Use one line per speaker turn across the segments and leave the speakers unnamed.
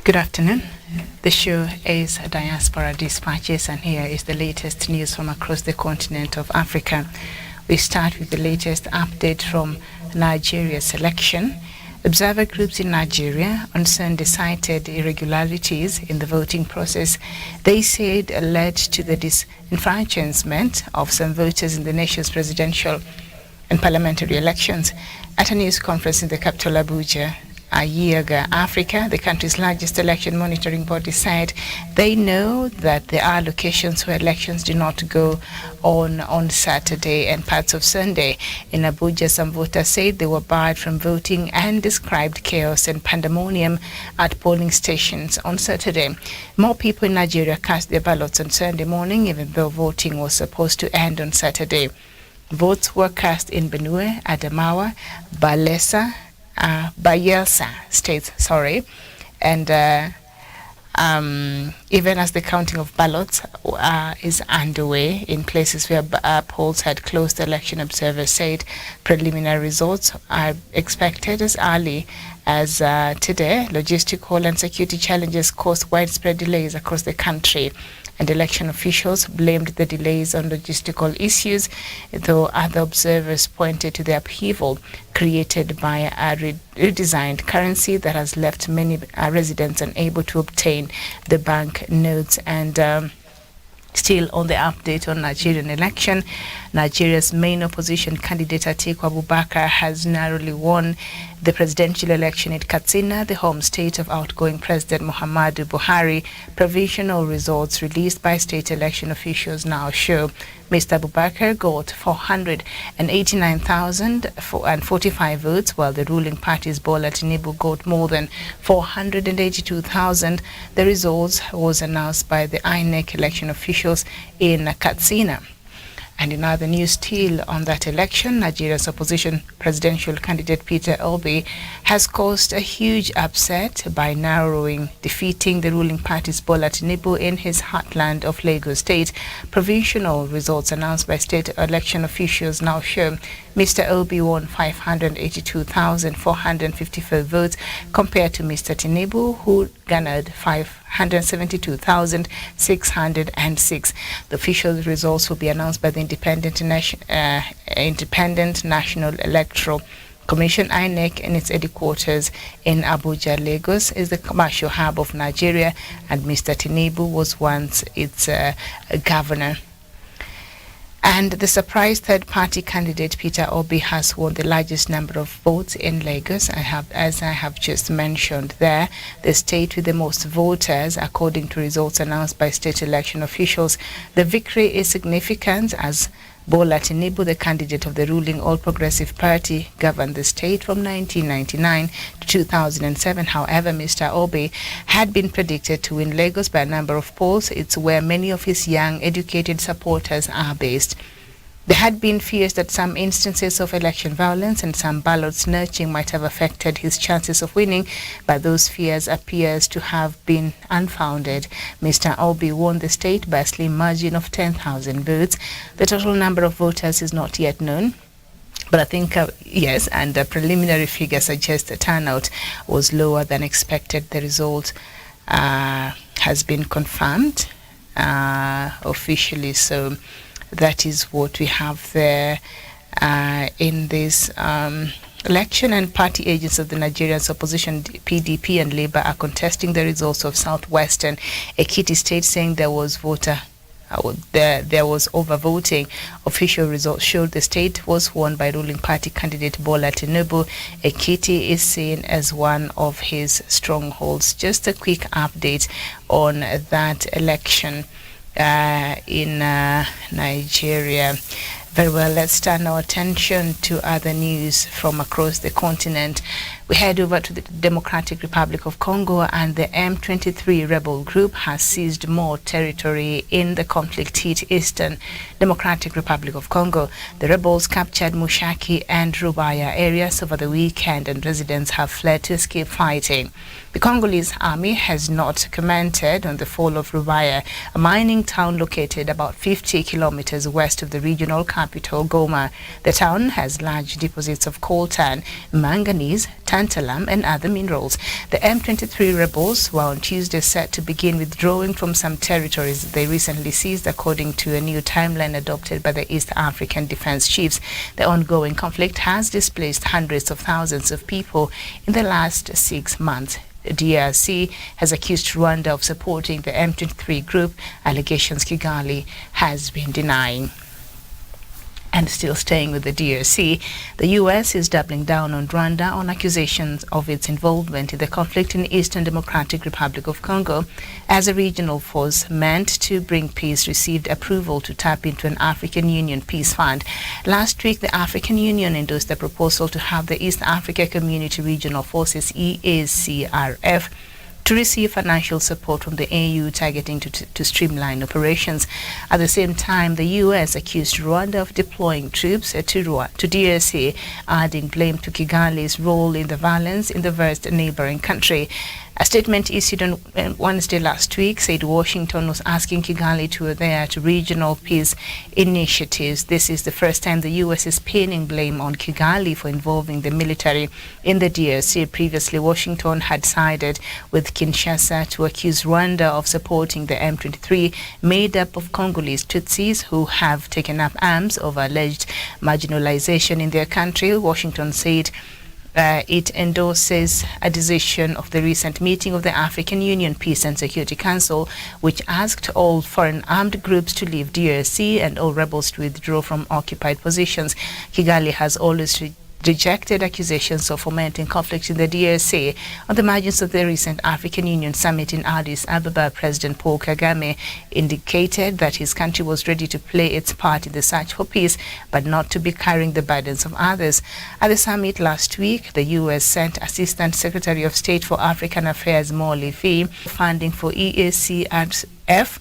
Good afternoon. The show is Diaspora Dispatches, and here is the latest news from across the continent of Africa. We start with the latest update from Nigeria's election. Observer groups in Nigeria on Sunday cited irregularities in the voting process. They said led to the disenfranchisement of some voters in the nation's presidential and parliamentary elections. At a news conference in the capital Abuja a year ago, Africa, the country's largest election monitoring body, said they know that there are locations where elections do not go on Saturday and parts of Sunday. In Abuja, some voters said they were barred from voting and described chaos and pandemonium at polling stations on Saturday. More people in Nigeria cast their ballots on Sunday morning, even though voting was supposed to end on Saturday. Votes were cast in Benue, Adamawa, Bayelsa states, and even as the counting of ballots is underway in places where polls had closed, election observers said preliminary results are expected as early as today. Logistical and security challenges caused widespread delays across the country, and election officials blamed the delays on logistical issues, though other observers pointed to the upheaval created by a redesigned currency that has left many residents unable to obtain the bank notes. And still on the update on Nigerian election, Nigeria's main opposition candidate Atiku Abubakar has narrowly won the presidential election in Katsina, the home state of outgoing President Muhammadu Buhari. Provisional results released by state election officials now show Mr. Abubakar got 489,045 votes, while the ruling party's Bola Tinubu got more than 482,000. The results was announced by the INEC election officials in Katsina. And in other news, still on that election, Nigeria's opposition presidential candidate Peter Obi has caused a huge upset by defeating the ruling party's Bola Tinubu in his heartland of Lagos State. Provisional results announced by state election officials now show Mr. Obi won 582,454 votes compared to Mr. Tinubu, who garnered 572,606. The official results will be announced by the Independent National Electoral Commission, INEC, in its headquarters in Abuja. Lagos is the commercial hub of Nigeria, and Mr. Tinubu was once its governor. And the surprise third-party candidate Peter Obi has won the largest number of votes in Lagos. As I have just mentioned there, the state with the most voters, according to results announced by state election officials. The victory is significant as Bola Tinubu, the candidate of the ruling All Progressive Party, governed the state from 1999 to 2007. However, Mr. Obi had been predicted to win Lagos by a number of polls. It's where many of his young, educated supporters are based. There had been fears that some instances of election violence and some ballot snatching might have affected his chances of winning, but those fears appears to have been unfounded. Mr. Obi won the state by a slim margin of 10,000 votes. The total number of voters is not yet known, but I think, yes, and the preliminary figure suggests the turnout was lower than expected. The result has been confirmed officially, so that is what we have there in this election. And party agents of the Nigerian opposition, PDP and Labour, are contesting the results of southwestern Ekiti State, saying there was overvoting. Official results showed the state was won by ruling party candidate Bola Tinubu. Ekiti is seen as one of his strongholds. Just a quick update on that election in Nigeria. Very well, let's turn our attention to other news from across the continent. We head over to the Democratic Republic of Congo, and the M23 rebel group has seized more territory in the conflict-hit Eastern Democratic Republic of Congo. The rebels captured Mushaki and Rubaya areas over the weekend, and residents have fled to escape fighting. The Congolese army has not commented on the fall of Rubaya, a mining town located about 50 kilometers west of the regional capital capital, Goma. The town has large deposits of coltan, manganese, tantalum, and other minerals. The M23 rebels were on Tuesday set to begin withdrawing from some territories they recently seized, according to a new timeline adopted by the East African defense chiefs. The ongoing conflict has displaced hundreds of thousands of people in the last 6 months. The DRC has accused Rwanda of supporting the M23 group, allegations Kigali has been denying. And still staying with the DRC, the U.S. is doubling down on Rwanda on accusations of its involvement in the conflict in Eastern Democratic Republic of Congo, as a regional force meant to bring peace received approval to tap into an African Union peace fund. Last week, the African Union endorsed a proposal to have the East Africa Community Regional Forces, EACRF, to receive financial support from the AU, targeting to streamline operations. At the same time, the U.S. accused Rwanda of deploying troops to DRC, adding blame to Kigali's role in the violence in the vast neighboring country. A statement issued on Wednesday last week said Washington was asking Kigali to adhere to regional peace initiatives. This is the first time the U.S. is pinning blame on Kigali for involving the military in the DRC. Previously, Washington had sided with Kinshasa to accuse Rwanda of supporting the M23, made up of Congolese Tutsis who have taken up arms over alleged marginalization in their country. Washington said it endorses a decision of the recent meeting of the African Union Peace and Security Council, which asked all foreign armed groups to leave DRC and all rebels to withdraw from occupied positions. Kigali has always rejected accusations of fomenting conflict in the DRC. On the margins of the recent African Union summit in Addis Ababa, President Paul Kagame indicated that his country was ready to play its part in the search for peace, but not to be carrying the burdens of others. At the summit last week, the U.S. sent Assistant Secretary of State for African Affairs Molly Fee funding for EACRF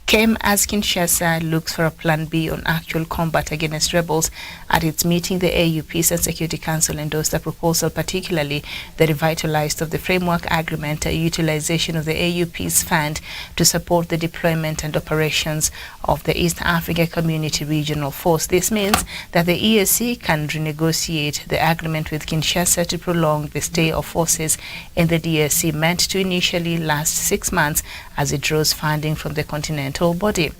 came as Kinshasa looks for a plan B on actual combat against rebels. At its meeting, the AU Peace and Security Council endorsed a proposal, particularly the revitalized of the framework agreement, a utilization of the AU Peace Fund to support the deployment and operations of the East Africa Community Regional Force. This means that the EAC can renegotiate the agreement with Kinshasa to prolong the stay of forces in the DRC, meant to initially last 6 months as it draws funding from the continental body.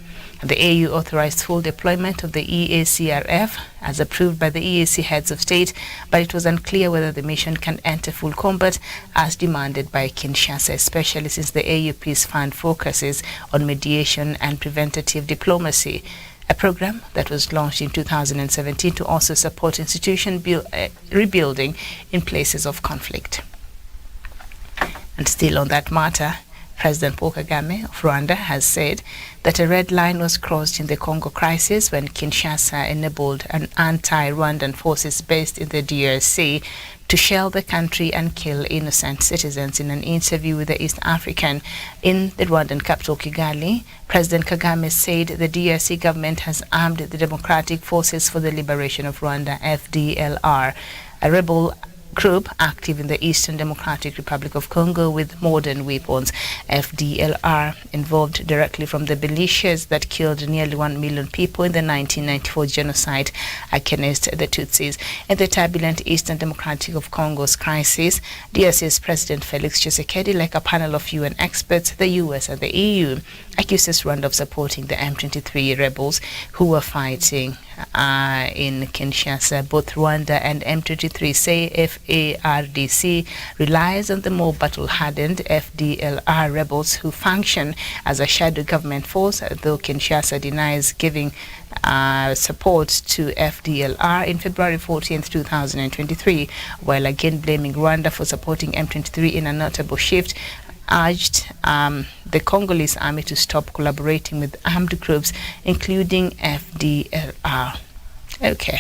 The AU authorized full deployment of the EACRF as approved by the EAC heads of state, but it was unclear whether the mission can enter full combat as demanded by Kinshasa, especially since the AU Peace Fund focuses on mediation and preventative diplomacy, a program that was launched in 2017 to also support institution rebuilding in places of conflict. And still on that matter, President Paul Kagame of Rwanda has said that a red line was crossed in the Congo crisis when Kinshasa enabled an anti-Rwandan forces based in the DRC to shell the country and kill innocent citizens. In an interview with the East African in the Rwandan capital Kigali, President Kagame said the DRC government has armed the Democratic Forces for the Liberation of Rwanda, FDLR, a rebel group active in the Eastern Democratic Republic of Congo with modern weapons. FDLR involved directly from the militias that killed nearly 1 million people in the 1994 genocide against the Tutsis. In the turbulent Eastern Democratic of Congo's crisis, DRC's President Felix Tshisekedi, like a panel of UN experts, the US and the EU, accuses Rwanda of supporting the M23 rebels who were fighting in Kinshasa. Both Rwanda and M23 say FARDC relies on the more battle-hardened FDLR rebels who function as a shadow government force, though Kinshasa denies giving support to FDLR in February 14th, 2023, while again blaming Rwanda for supporting M23 in a notable shift, urged the Congolese army to stop collaborating with armed groups, including FDLR. Okay,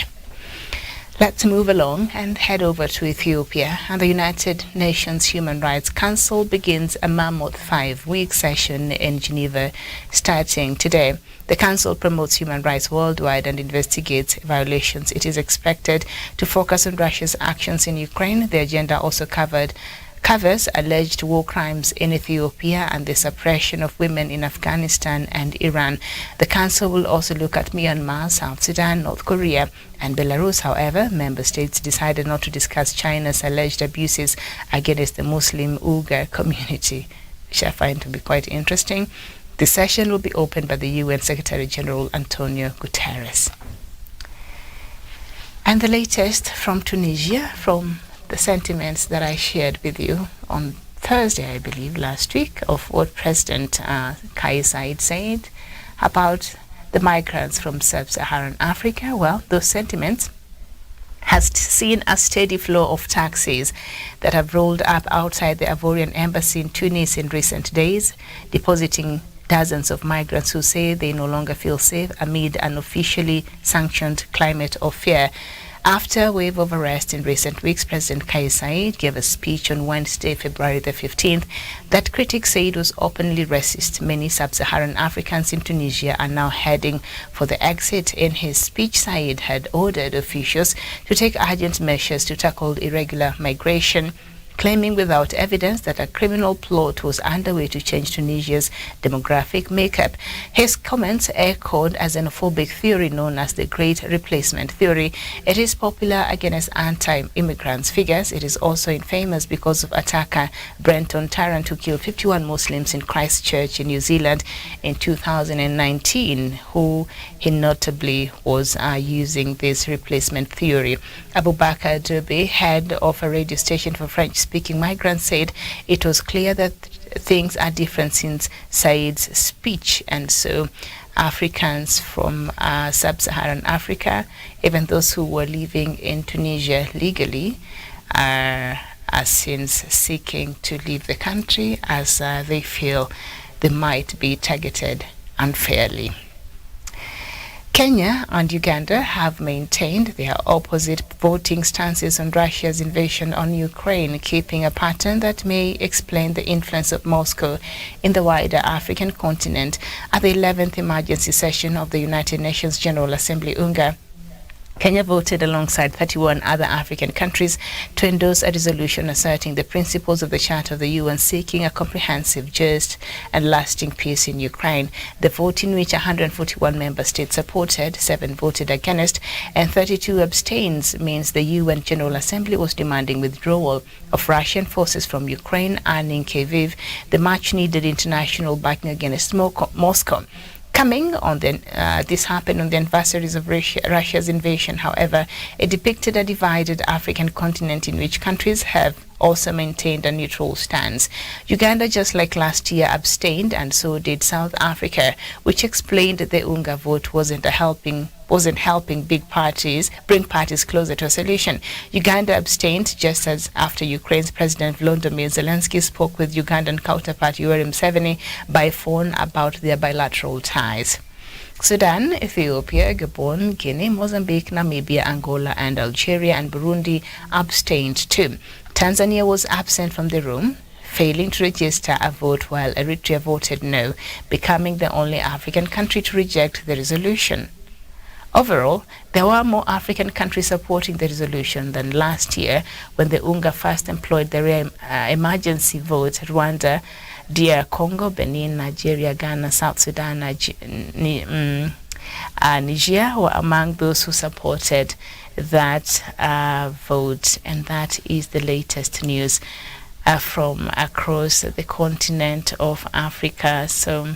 let's move along and head over to Ethiopia. And the United Nations Human Rights Council begins a mammoth 5-week session in Geneva starting today. The Council promotes human rights worldwide and investigates violations. It is expected to focus on Russia's actions in Ukraine. The agenda also covered covers alleged war crimes in Ethiopia and the suppression of women in Afghanistan and Iran. The Council will also look at Myanmar, South Sudan, North Korea, and Belarus. However, member states decided not to discuss China's alleged abuses against the Muslim Uyghur community, which I find to be quite interesting. The session will be opened by the UN Secretary General Antonio Guterres. And the latest from Tunisia, from the sentiments that I shared with you on Thursday, I believe, last week, of what President Kais Saied said about the migrants from sub-Saharan Africa. Well, those sentiments has seen a steady flow of taxis that have rolled up outside the Ivorian embassy in Tunis in recent days, depositing dozens of migrants who say they no longer feel safe amid an officially sanctioned climate of fear. After a wave of arrests in recent weeks, President Kais Saied gave a speech on Wednesday, February the 15th, that critics said was openly racist. Many sub-Saharan Africans in Tunisia are now heading for the exit. In his speech, Saied had ordered officials to take urgent measures to tackle irregular migration, claiming without evidence that a criminal plot was underway to change Tunisia's demographic makeup. His comments echoed a xenophobic theory known as the Great Replacement Theory. It is popular against anti-immigrants figures. It is also infamous because of attacker Brenton Tarrant, who killed 51 Muslims in Christchurch in New Zealand in 2019, who he notably was using this replacement theory. Abubakar Dube, head of a radio station for French-speaking migrants, said it was clear that things are different since Said's speech, and so Africans from sub-Saharan Africa, even those who were living in Tunisia legally, are since seeking to leave the country as they feel they might be targeted unfairly. Kenya and Uganda have maintained their opposite voting stances on Russia's invasion on Ukraine, keeping a pattern that may explain the influence of Moscow in the wider African continent. At the 11th emergency session of the United Nations General Assembly, UNGA, Kenya voted alongside 31 other African countries to endorse a resolution asserting the principles of the Charter of the UN, seeking a comprehensive, just and lasting peace in Ukraine. The vote, in which 141 member states supported, 7 voted against, and 32 abstained, means the UN General Assembly was demanding withdrawal of Russian forces from Ukraine, earning Kyiv the much-needed international backing against Moscow. Coming on this happened on the anniversaries of Russia's invasion. However, it depicted a divided African continent in which countries have also maintained a neutral stance. Uganda, just like last year, abstained, and so did South Africa, which explained the UNGA vote wasn't helping bring parties closer to a solution. Uganda abstained just as after Ukraine's President Volodymyr Zelensky spoke with Ugandan counterpart Yoweri Museveni by phone about their bilateral ties. Sudan, Ethiopia, Gabon, Guinea, Mozambique, Namibia, Angola, and Algeria and Burundi abstained too. Tanzania was absent from the room, failing to register a vote, while Eritrea voted no, becoming the only African country to reject the resolution. Overall, there were more African countries supporting the resolution than last year, when the UNGA first employed the emergency vote. Rwanda, DR Congo, Benin, Nigeria, Ghana, South Sudan, Niger were among those who supported that vote. And that is the latest news from across the continent of Africa. So,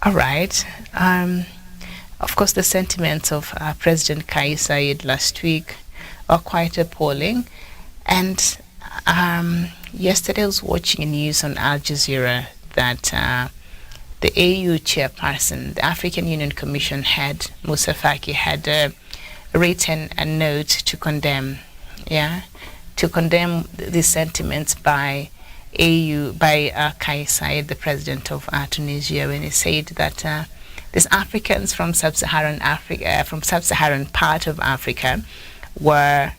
all right. Of course, the sentiments of President Kais Saied last week are quite appalling. And yesterday I was watching news on Al Jazeera that the AU chairperson, the African Union Commission head, Moussa Faki, had written a note to condemn the sentiments by Kais Saied, the president of Tunisia, when he said that these Africans from sub-Saharan Africa, from sub-Saharan part of Africa, were,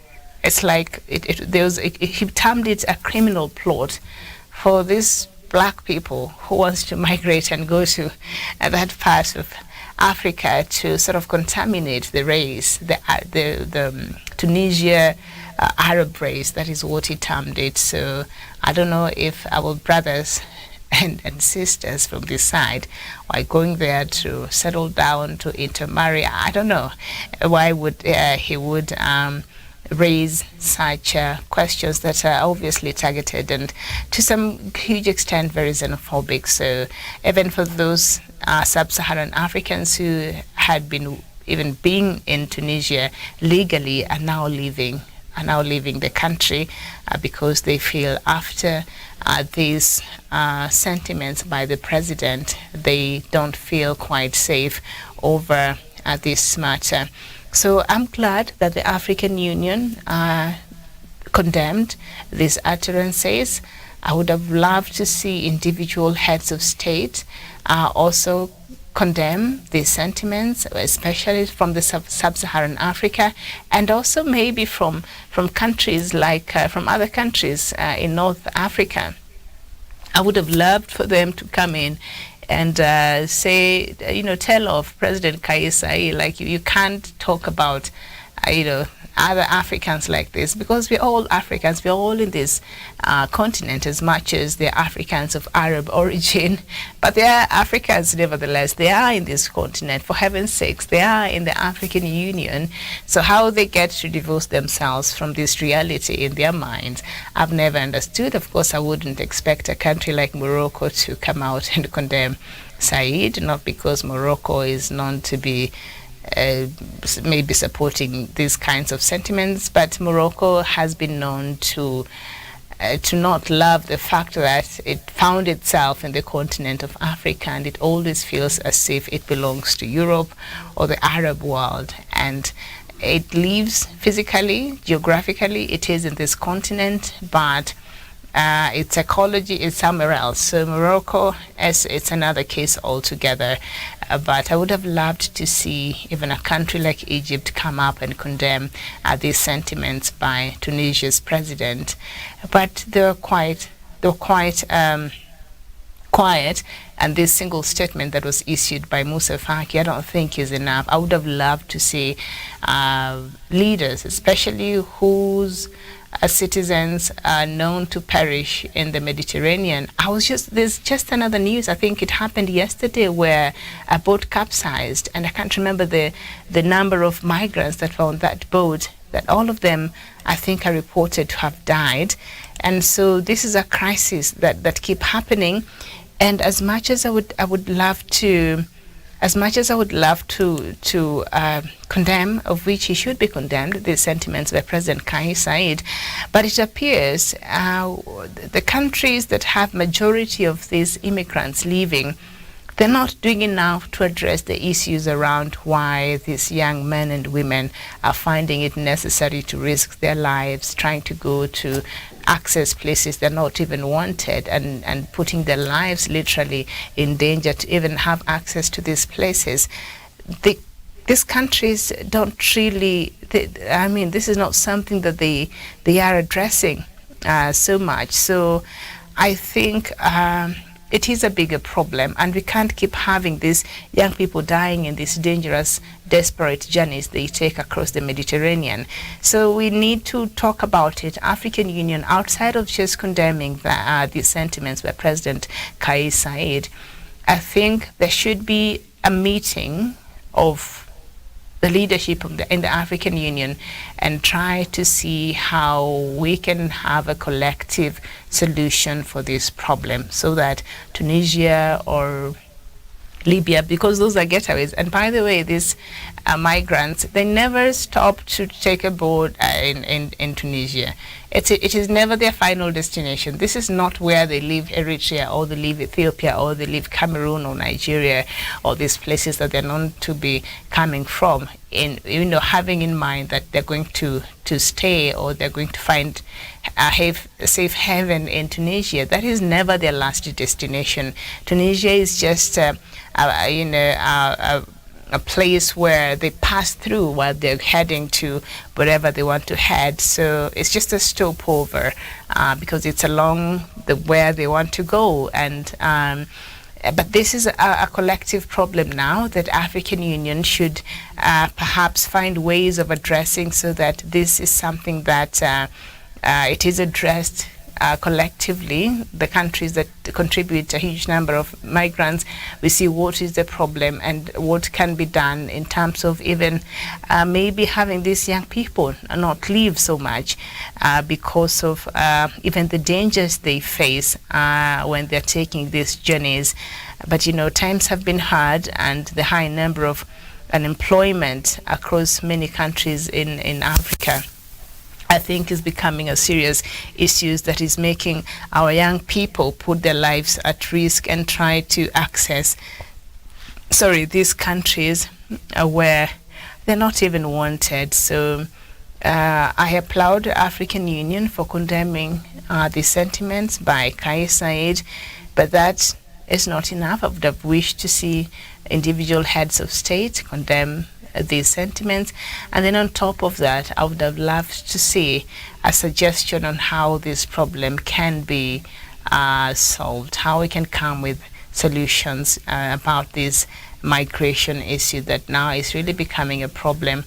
it's like he termed it a criminal plot for these black people who wants to migrate and go to that part of Africa to sort of contaminate the race, the Tunisia Arab race. That is what he termed it. So I don't know if our brothers and sisters from this side are going there to settle down, to intermarry. I don't know why would he would raise such questions that are obviously targeted and to some huge extent very xenophobic. So even for those sub-Saharan Africans who had been even being in Tunisia legally are now leaving the country because they feel after these sentiments by the president, they don't feel quite safe over this matter. So I'm glad that the African Union condemned these utterances. I would have loved to see individual heads of state also condemn these sentiments, especially from the sub-Saharan Africa, and also maybe from countries like from other countries in North Africa. I would have loved for them to come in and say, tell off President Kais Saied, like you can't talk about, other Africans like this, because we're all Africans. We're all in this continent as much as they're Africans of Arab origin, but they are Africans nevertheless. They are in this continent, for heaven's sakes. They are in the African Union. So how they get to divorce themselves from this reality in their minds, I've never understood. Of course, I wouldn't expect a country like Morocco to come out and condemn Saied, not because Morocco is known to be maybe supporting these kinds of sentiments, but Morocco has been known to not love the fact that it found itself in the continent of Africa, and it always feels as if it belongs to Europe or the Arab world. And it lives physically, geographically, it is in this continent, but its ecology is somewhere else. So Morocco, it's another case altogether. But I would have loved to see even a country like Egypt come up and condemn these sentiments by Tunisia's president. But they were quite quiet, and this single statement that was issued by Moussa Faki, I don't think is enough. I would have loved to see leaders, especially whose citizens are known to perish in the Mediterranean. There's just another news, I think it happened yesterday, where a boat capsized, and I can't remember the number of migrants that were on that boat, that all of them, I think, are reported to have died. And so this is a crisis that keep happening. And as much as I would love to condemn, of which he should be condemned, the sentiments by President Kais Saied, but it appears the countries that have majority of these immigrants leaving, they're not doing enough to address the issues around why these young men and women are finding it necessary to risk their lives, trying to go to access places they're not even wanted, and putting their lives literally in danger to even have access to these places. These countries don't really, this is not something that they are addressing so much. So I think it is a bigger problem, and we can't keep having these young people dying in these dangerous, desperate journeys they take across the Mediterranean. So we need to talk about it. African Union, outside of just condemning these sentiments by President Kais Saied, I think there should be a meeting of the leadership in the African Union and try to see how we can have a collective solution for this problem, so that Tunisia or Libya, because those are getaways. And by the way, these migrants, they never stop to take a boat in Tunisia. It is never their final destination. This is not where they leave Eritrea, or they leave Ethiopia, or they leave Cameroon or Nigeria, or these places that they're known to be coming from, having in mind that they're going to stay, or they're going to find a safe haven in Tunisia. That is never their last destination. Tunisia is just a place where they pass through while they're heading to wherever they want to head. So it's just a stopover because it's along where they want to go. And But this is a collective problem now that African Union should perhaps find ways of addressing, so that this is something that it is addressed collectively. The countries that contribute a huge number of migrants, we see what is the problem and what can be done in terms of even maybe having these young people not leave so much because of even the dangers they face when they're taking these journeys. But times have been hard, and the high number of unemployment across many countries in Africa, I think, is becoming a serious issue that is making our young people put their lives at risk and try to access these countries where they're not even wanted. So I applaud the African Union for condemning these sentiments by Kais Saied, but that is not enough. I would have wished to see individual heads of state condemn these sentiments, and then on top of that, I would have loved to see a suggestion on how this problem can be solved, how we can come with solutions about this migration issue that now is really becoming a problem.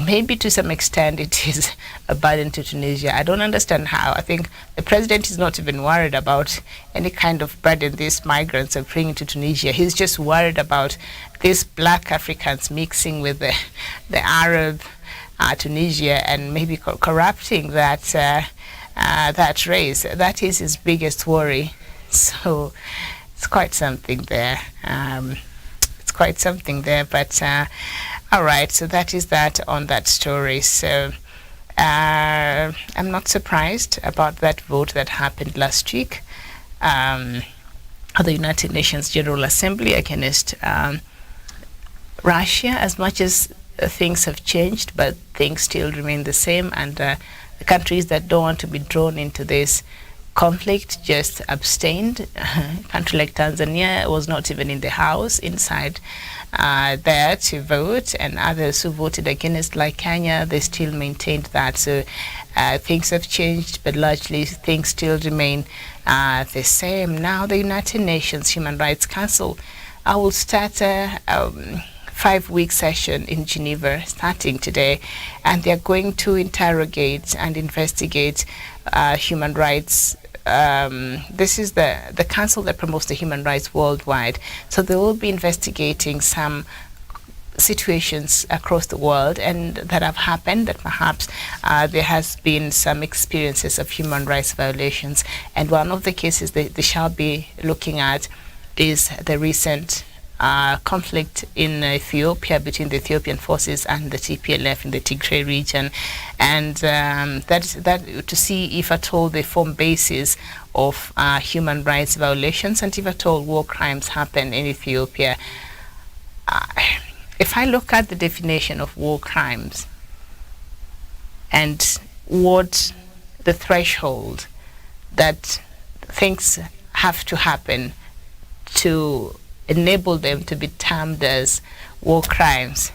Maybe to some extent it is a burden to Tunisia. I don't understand how. I think the president is not even worried about any kind of burden these migrants are bringing to Tunisia. He's just worried about these black Africans mixing with the Arab Tunisia and maybe corrupting that race. That is his biggest worry. So it's quite something there. But all right, so that is that on that story. So I'm not surprised about that vote that happened last week at the United Nations General Assembly against Russia. As much as things have changed, but things still remain the same, and the countries that don't want to be drawn into this conflict just abstained. A country like Tanzania was not even in the house inside there to vote, and others who voted against, like Kenya, they still maintained that. So things have changed, but largely things still remain the same. Now the United Nations Human Rights Council will start a 5-week session in Geneva starting today, and they're going to interrogate and investigate human rights. This is the council that promotes the human rights worldwide. So they will be investigating some situations across the world and that have happened, that perhaps there has been some experiences of human rights violations. And one of the cases they shall be looking at is the recent conflict in Ethiopia between the Ethiopian forces and the TPLF in the Tigray region, and that to see if at all they form basis of human rights violations and if at all war crimes happen in Ethiopia. If I look at the definition of war crimes and what the threshold that things have to happen to enable them to be termed as war crimes,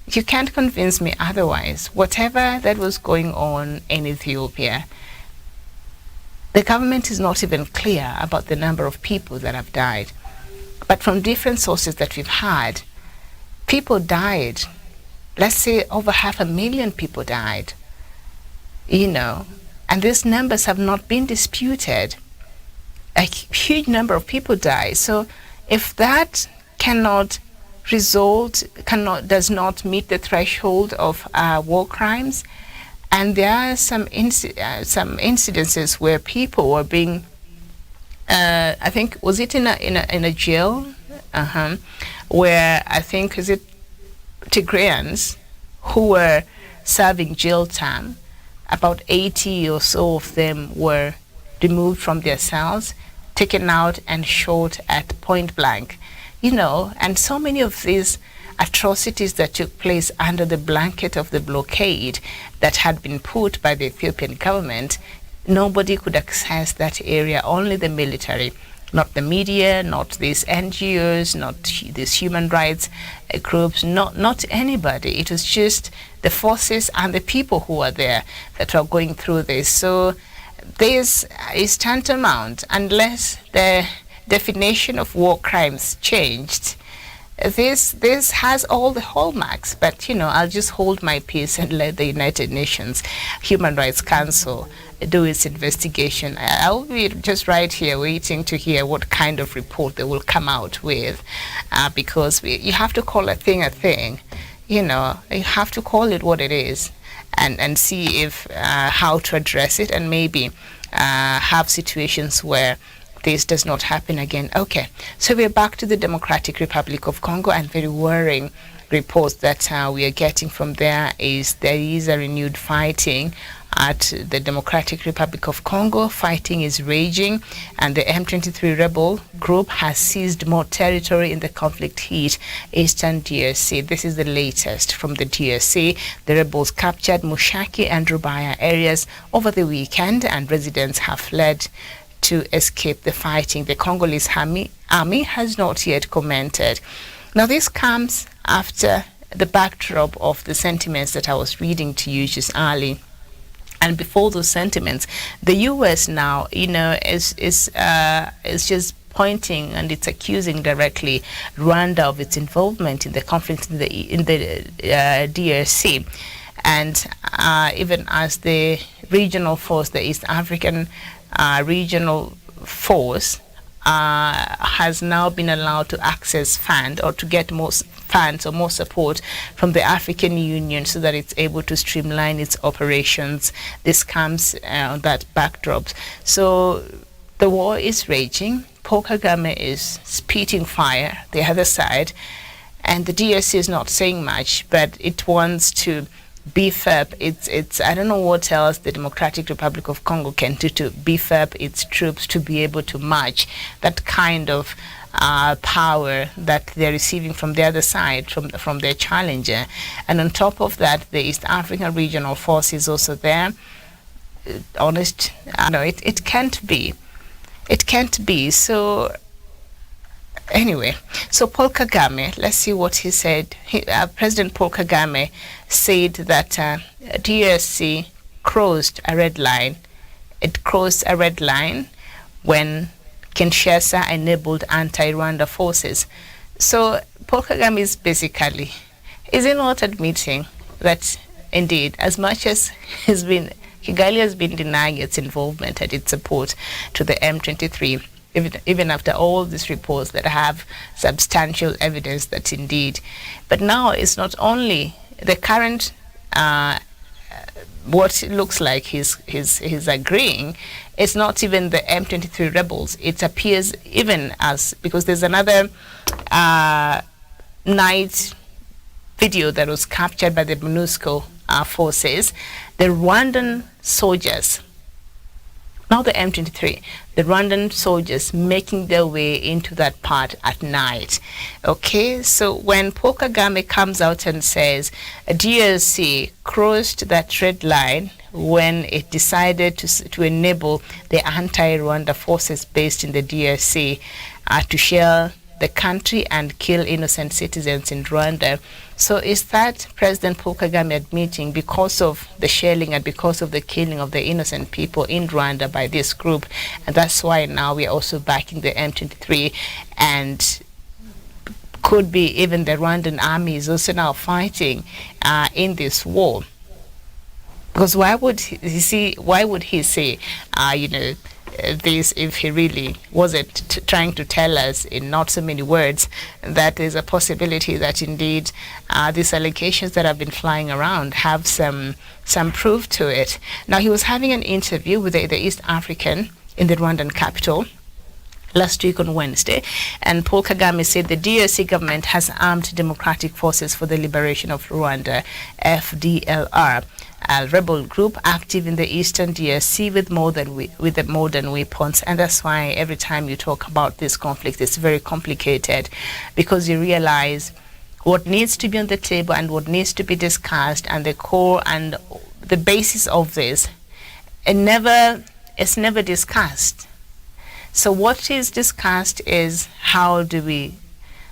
you can't convince me otherwise. Whatever that was going on in Ethiopia, the government is not even clear about the number of people that have died. But from different sources that we've had, people died. Let's say over 500,000 people died, and these numbers have not been disputed. A huge number of people died. So if that does not meet the threshold of war crimes, and there are some incidences where people were being, I think, was it in a jail, where I think is it Tigrayans who were serving jail time, about 80 or so of them were removed from their cells, taken out and shot at point blank, and so many of these atrocities that took place under the blanket of the blockade that had been put by the Ethiopian government. Nobody could access that area, only the military, not the media, not these NGOs, not these human rights groups, not anybody. It was just the forces and the people who were there that were going through this. So this is tantamount, unless the definition of war crimes changed, this has all the hallmarks. But, I'll just hold my peace and let the United Nations Human Rights Council do its investigation. I'll be just right here waiting to hear what kind of report they will come out with, because you have to call a thing a thing. You have to call it what it is, and see if how to address it, and maybe have situations where this does not happen again. Okay, so we're back to the Democratic Republic of Congo, and very worrying reports that we are getting from there is a renewed fighting at the Democratic Republic of Congo. Fighting is raging, and the M23 rebel group has seized more territory in the conflict-hit eastern DRC. This is the latest from the DRC. The rebels captured Mushaki and Rubaya areas over the weekend, and residents have fled to escape the fighting. The Congolese army has not yet commented. Now, this comes after the backdrop of the sentiments that I was reading to you just early. And before those sentiments, the U.S. now, is just pointing, and it's accusing directly Rwanda of its involvement in the conflict in the DRC, and even as the regional force, the East African regional force, has now been allowed to access fund, or to get more funds or more support from the African Union, so that it's able to streamline its operations. This comes on that backdrop. So the war is raging. Paul Kagame is spitting fire the other side, and the DRC is not saying much, but it wants to beef up its I don't know what else the Democratic Republic of Congo can do to beef up its troops to be able to match that kind of power that they're receiving from the other side, from their challenger. And on top of that, the East African regional force is also there. It can't be. It can't be. So anyway, so Paul Kagame, let's see what he said. President Paul Kagame said that DRC crossed a red line. It crossed a red line when Kinshasa enabled anti-Rwanda forces. So Paul Kagame is not admitting that indeed, as much as Kigali has been denying its involvement and its support to the M23, even after all these reports that have substantial evidence that indeed. But now it's not only the current, what it looks like he's agreeing, it's not even the M23 rebels. It appears even as, because there's another night video that was captured by the MONUSCO forces, the Rwandan soldiers, not the M23, the Rwandan soldiers making their way into that part at night. Okay, so when Paul Kagame comes out and says DRC crossed that red line when it decided to enable the anti-Rwanda forces based in the DRC to shell the country and kill innocent citizens in Rwanda. So is that President Paul Kagame admitting, because of the shelling and because of the killing of the innocent people in Rwanda by this group, and that's why now we are also backing the M23, and could be even the Rwandan army is also now fighting in this war? Because why would he say this if he really wasn't trying to tell us in not so many words that there's a possibility that indeed these allegations that have been flying around have some proof to it. Now, he was having an interview with the East African in the Rwandan capital last week on Wednesday, and Paul Kagame said the DRC government has armed Democratic Forces for the Liberation of Rwanda, FDLR, a rebel group active in the eastern DRC with modern weapons. And that's why every time you talk about this conflict, it's very complicated, because you realize what needs to be on the table and what needs to be discussed, and the core and the basis of this, it's never discussed. So what is discussed is how do we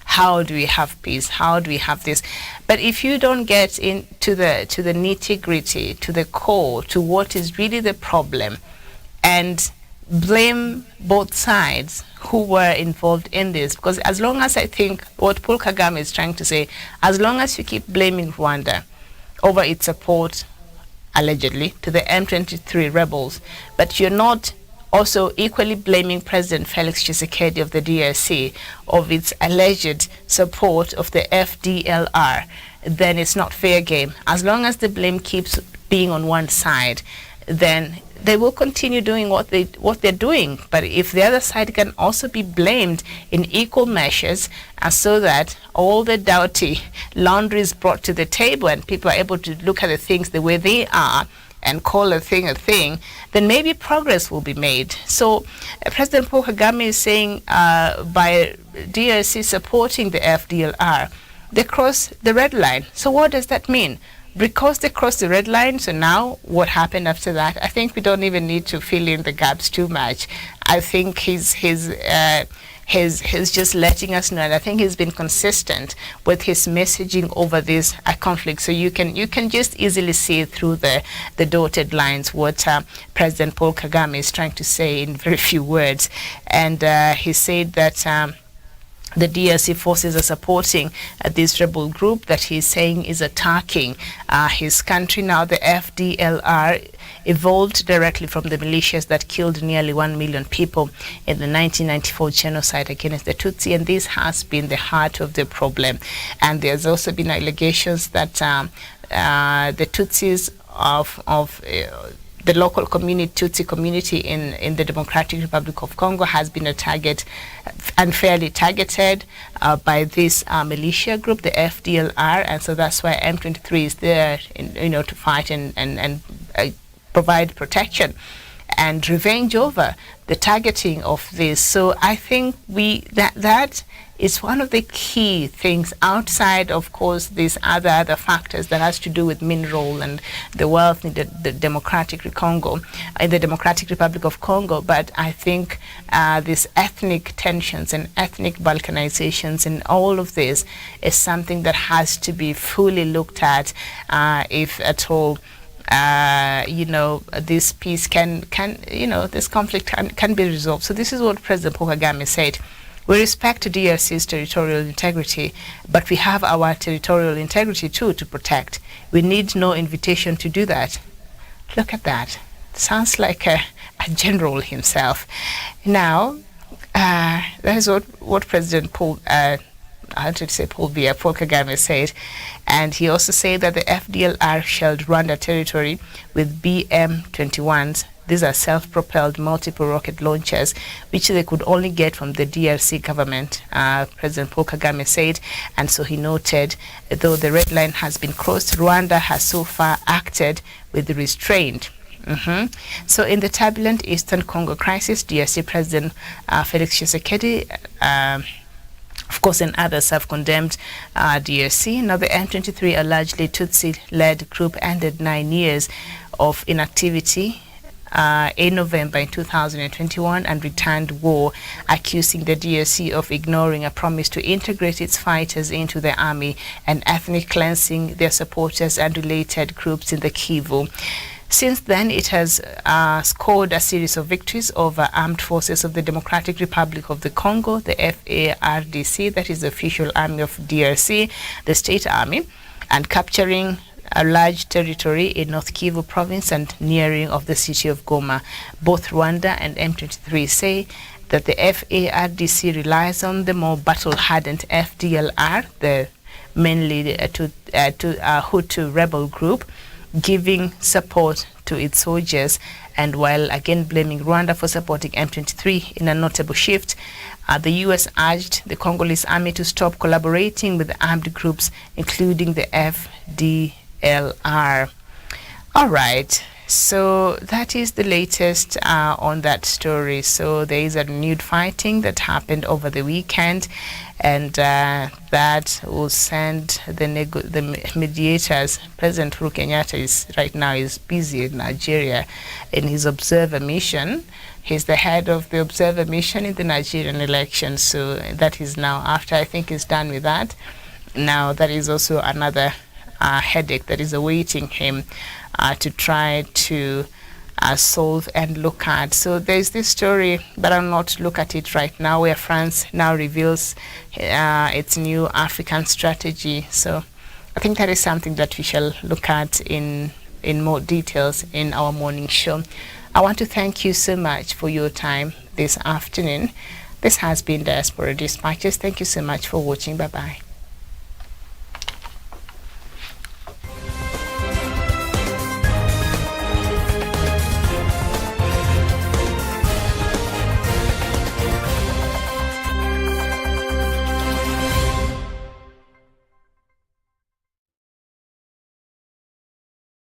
have peace? How do we have this? But if you don't get into the nitty-gritty, to the core, to what is really the problem, and blame both sides who were involved in this, because as long as, I think what Paul Kagame is trying to say, as long as you keep blaming Rwanda over its support, allegedly, to the M23 rebels, but you're not also equally blaming President Felix Tshisekedi of the DRC of its alleged support of the FDLR, then it's not fair game. As long as the blame keeps being on one side, then they will continue doing what they're doing. But if the other side can also be blamed in equal measures, so that all the dirty laundry is brought to the table and people are able to look at the things the way they are and call a thing, then maybe progress will be made. So President Paul Kagame is saying by DRC supporting the FDLR, they cross the red line. So what does that mean? Because they crossed the red line, so now what happened after that? I think we don't even need to fill in the gaps too much. I think he's just letting us know, and I think he's been consistent with his messaging over this conflict. So you can just easily see through the dotted lines what President Paul Kagame is trying to say in very few words. And he said that the DRC forces are supporting this rebel group that he's saying is attacking his country. Now, the FDLR evolved directly from the militias that killed nearly 1 million people in the 1994 genocide against the Tutsi, and this has been the heart of the problem. And there's also been allegations that the Tutsis of the local community, Tutsi community in the Democratic Republic of Congo, has been unfairly targeted by this militia group, the FDLR, and so that's why M23 is there, to fight and provide protection and revenge over the targeting of this. So I think that is one of the key things, outside, of course, these other factors that has to do with mineral and the wealth in the Democratic Republic of Congo. But I think these ethnic tensions and ethnic balkanizations and all of this is something that has to be fully looked at, if at all this peace this conflict can be resolved. So this is what President Paul Kagame said. We respect DRC's territorial integrity, but we have our territorial integrity too to protect. We need no invitation to do that. Look at that. Sounds like a general himself. Now, that is what President Paul Kagame said. And he also said that the FDLR shelled Rwanda territory with BM-21s. These are self-propelled multiple rocket launchers, which they could only get from the DRC government, President Paul Kagame said. And so he noted, though the red line has been crossed, Rwanda has so far acted with restraint. So in the turbulent Eastern Congo crisis, DRC President Felix Tshisekedi, of course, and others have condemned DRC. Now, the M23, a largely Tutsi-led group, ended 9 years of inactivity in November in 2021 and returned war, accusing the DRC of ignoring a promise to integrate its fighters into the army and ethnic cleansing their supporters and related groups in the Kivu. Since then, it has scored a series of victories over armed forces of the Democratic Republic of the Congo, the FARDC, that is the official army of DRC, the state army, and capturing a large territory in North Kivu province and nearing of the city of Goma. Both Rwanda and M23 say that the FARDC relies on the more battle-hardened FDLR, the mainly Hutu rebel group, giving support to its soldiers, and while again blaming Rwanda for supporting M23 in a notable shift, the U.S. urged the Congolese army to stop collaborating with armed groups, including the FDLR. All right, so that is the latest on that story. So there is a renewed fighting that happened over the weekend, and that will send the mediators. President Uhuru Kenyatta right now is busy in Nigeria in his observer mission. He's the head of the observer mission in the Nigerian elections. So that is now, after I think he's done with that, now that is also another headache that is awaiting him, to try to solve and look at. So there's this story, but I'll not look at it right now, where France now reveals its new African strategy. So I think that is something that we shall look at in more details in our morning show. I want to thank you so much for your time this afternoon. This has been Diaspora Dispatches. Thank you so much for watching. Bye-bye.